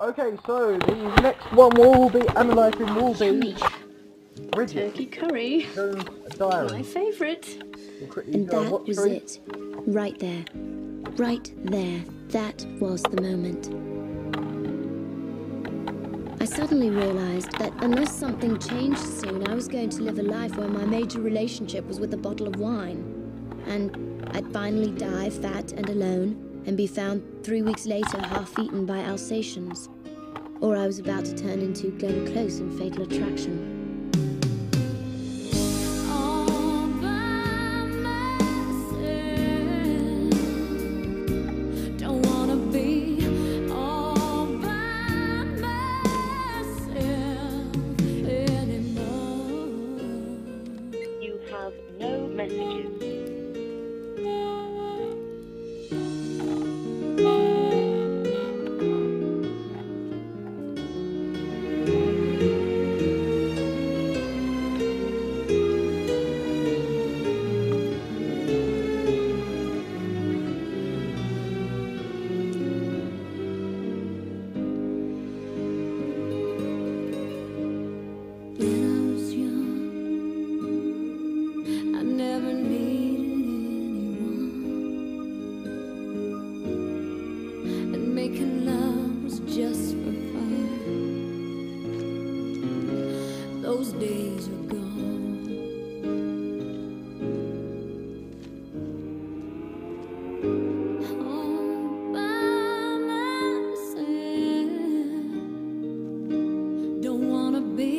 Okay, so the next one we'll be analysing will be Yummy. Bridget Turkey curry. Jones' My Diary. favourite. We'll quickly And go that watch was through. it. Right there. Right there. That was the moment. I suddenly realised that unless something changed soon, I was going to live a life where my major relationship was with a bottle of wine. And I'd finally die fat and alone and be found 3 weeks later half-eaten by Alsatians. Or I was about to turn into Glenn Close in Fatal Attraction. You have no messages. Making love was just for fun. Those days are gone. All by myself. Don't wanna be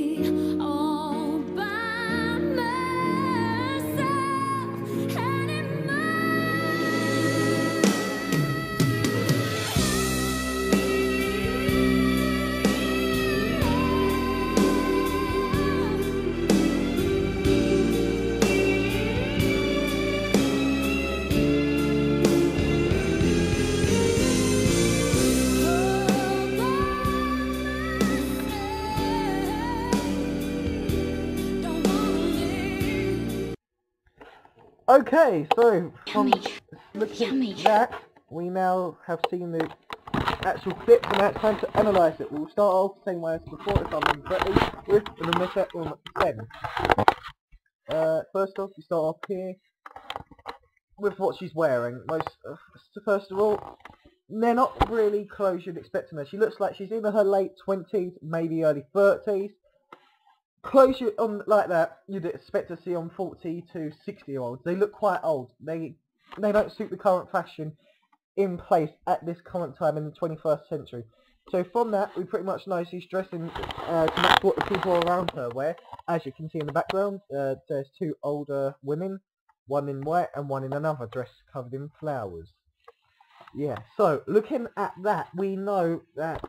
all by myself anymore. Okay, so from Yummy. looking Yummy. at that, we now have seen the actual clip, and now it's time to analyse it. We'll start off the same way as before, if I remember correctly, with Lametta 10. First off, we start off here with what she's wearing. First of all, they're not really clothes you'd expect from her. She looks like she's in her late 20s, maybe early 30s. Clothes on like that you'd expect to see on 40 to 60-year-olds. They look quite old. They don't suit the current fashion in place at this current time in the 21st century. So from that, we pretty much know she's dressing to match what the people around her wear. As you can see in the background, there's two older women, one in white and one in another dress covered in flowers. Yeah, so looking at that, we know that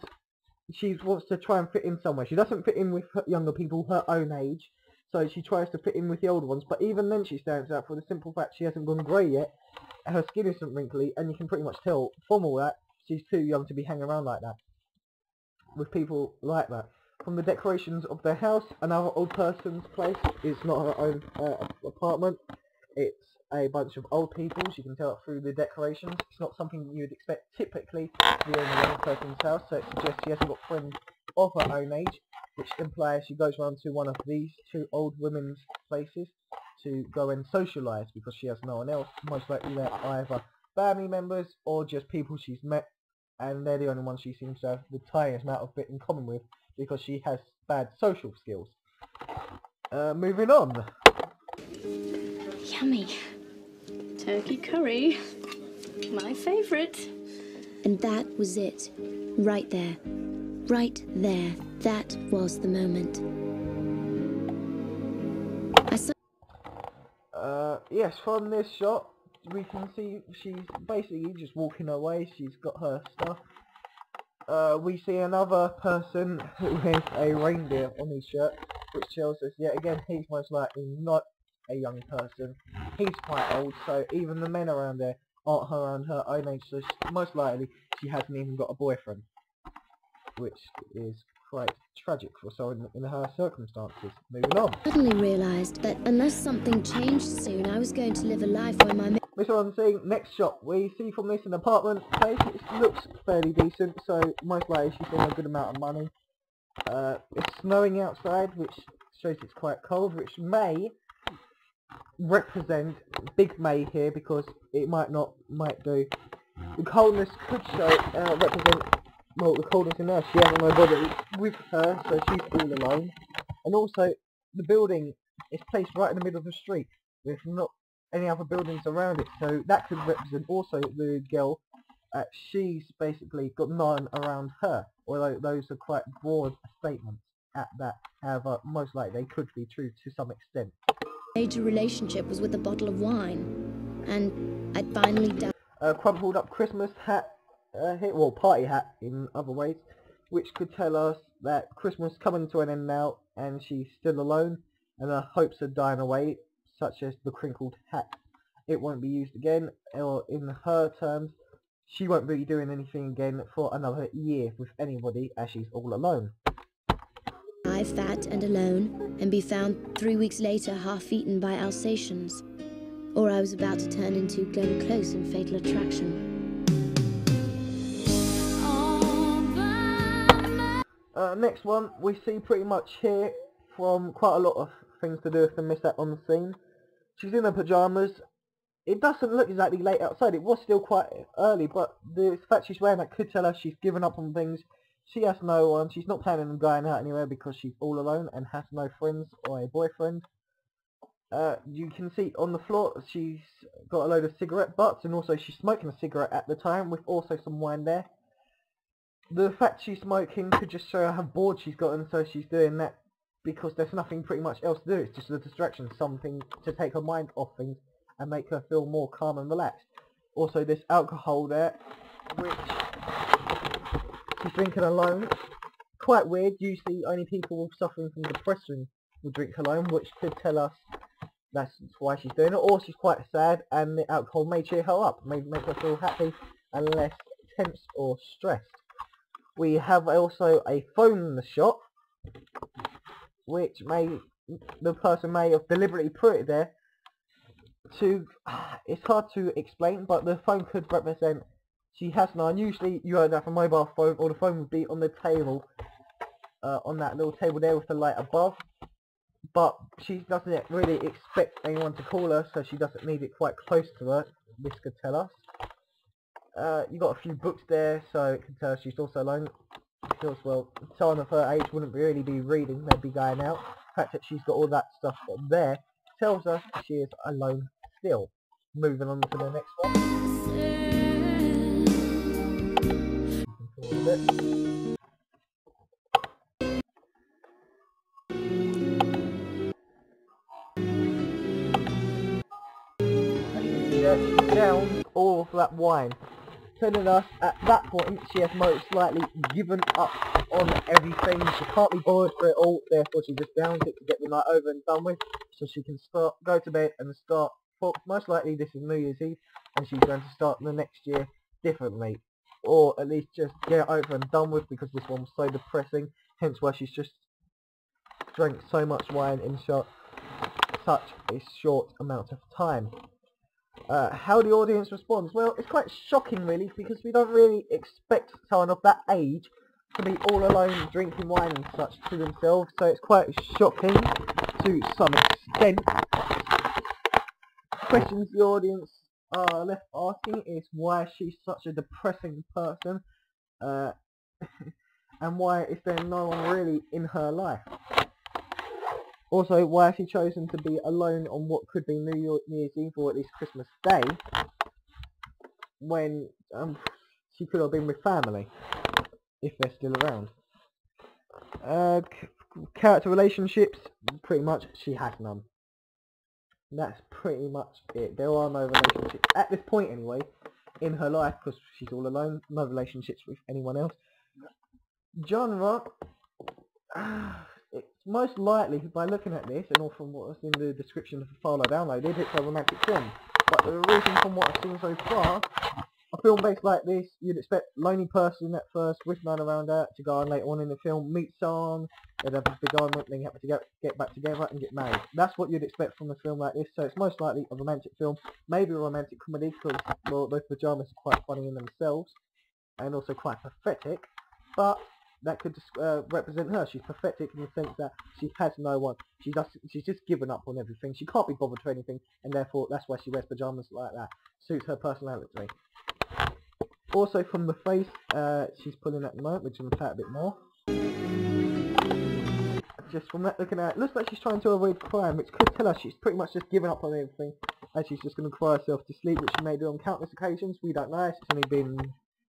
she wants to try and fit in somewhere. She doesn't fit in with younger people her own age, so she tries to fit in with the older ones. But even then, she stands out for the simple fact she hasn't gone grey yet. Her skin isn't wrinkly, and you can pretty much tell from all that she's too young to be hanging around like that with people like that. From the decorations of their house, another old person's place. It's not her own apartment. It's a bunch of old people. You can tell it through the decorations. It's not something you'd expect typically to be in a young person's house, so it suggests she hasn't got friends of her own age, which implies she goes round to one of these two old women's places to go and socialise, because she has no one else. Most likely they're either family members or just people she's met, and they're the only ones she seems to have the tiniest amount of bit in common with, because she has bad social skills. Moving on. Yummy. Turkey curry. My favourite. And that was it. Right there. Right there. That was the moment. Yes, from this shot, we can see she's basically just walking away. She's got her stuff. We see another person with a reindeer on his shirt, which tells us yet again he's most likely not a young person. He's quite old, so even the men around there aren't around her own age, so most likely she hasn't even got a boyfriend, which is quite tragic for someone in her circumstances. Moving on. I suddenly realised that unless something changed soon, I was going to live a life where my This one I'm seeing, next shot, we see from this an apartment place. It looks fairly decent, so most likely she's on a good amount of money. It's snowing outside, which shows it's quite cold, which may represent Big May here, because it might do. The coldness could show, represent, well, the coldness in her. She has nobody with her, so she's all alone. And also, the building is placed right in the middle of the street, with not any other buildings around it, so that could represent also the girl. She's basically got none around her, although those are quite broad statements at that. However, most likely they could be true to some extent. Major relationship was with a bottle of wine, and I'd finally died. Crumpled up Christmas hat here, well, party hat in other ways, which could tell us that Christmas coming to an end now, and she's still alone, and her hopes are dying away, such as the crinkled hat. It won't be used again, or in her terms, she won't be doing anything again for another year with anybody, as she's all alone. Die fat and alone, and be found 3 weeks later half-eaten by Alsatians. Or I was about to turn into Glenn Close in Fatal Attraction. Next one, we see pretty much here from quite a lot of things to do with the mishap on the scene. She's in her pyjamas. It doesn't look exactly late outside. It was still quite early, but the fact she's wearing that could tell us she's given up on things. She has no one. She's not planning on going out anywhere because she's all alone and has no friends or a boyfriend. You can see on the floor she's got a load of cigarette butts, and also she's smoking a cigarette at the time with also some wine there. The fact she's smoking could just show how bored she's gotten, so she's doing that because there's nothing pretty much else to do. It's just a distraction, something to take her mind off things and make her feel more calm and relaxed. Also, this alcohol there, which she's drinking alone. Quite weird. Usually only people suffering from depression will drink alone, which could tell us that's why she's doing it. Or she's quite sad and the alcohol may cheer her up, may make her feel happy and less tense or stressed. We have also a phone in the shop, which the person may have deliberately put it there to, it's hard to explain, but the phone could represent she has none. Usually you would have a mobile phone, or the phone would be on the table, on that little table there with the light above, but she doesn't really expect anyone to call her, so she doesn't need it quite close to her. This could tell us. You got a few books there, so it can tell us she's also alone. Because, well, someone of her age wouldn't really be reading, they'd be going out. The fact that she's got all that stuff on there tells us she is alone still. Moving on to the next one. Down all of that wine, telling us at that point she has most likely given up on everything. She can't be bothered for it all, therefore she just downs it to get the night over and done with, so she can go to bed and start. Well, most likely this is New Year's Eve, and she's going to start the next year differently, or at least just get it over and done with, because this one was so depressing. Hence why she's just drank so much wine in such a short amount of time. How the audience responds? Well, it's quite shocking really, because we don't really expect someone of that age to be all alone drinking wine and such to themselves, so it's quite shocking to some extent. Questions the audience are left asking is why she's such a depressing person, and why is there no one really in her life. Also, why has she chosen to be alone on what could be New Year's Eve, or at least Christmas Day, when she could have been with family, if they're still around. Character relationships, pretty much she has none. That's pretty much it. There are no relationships, at this point anyway, in her life, because she's all alone, no relationships with anyone else. Genre, it's most likely, by looking at this, and all from what was in the description of the file I downloaded, it's a romantic film. But the reason from what I've seen so far A film based like this, you'd expect lonely person at first, with none around her, to go on later on in the film, meet someone, they'd have a big argument, then you have to get back together and get married. That's what you'd expect from a film like this, so it's most likely a romantic film, maybe a romantic comedy, because, well, those pajamas are quite funny in themselves, and also quite pathetic, but that could represent her. She's pathetic in the sense that she has no one. She's just given up on everything. She can't be bothered to anything, and therefore that's why she wears pajamas like that. Suits her personality. Also from the face, she's pulling at the moment, which will play a bit more. Just from that looking at it, looks like she's trying to avoid crying, which could tell us she's pretty much just given up on everything, and she's just going to cry herself to sleep, which she may do on countless occasions. We don't know. It's only been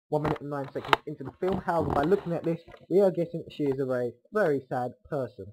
1 minute and 9 seconds into the film. However, by looking at this, we are guessing she is a very, very sad person.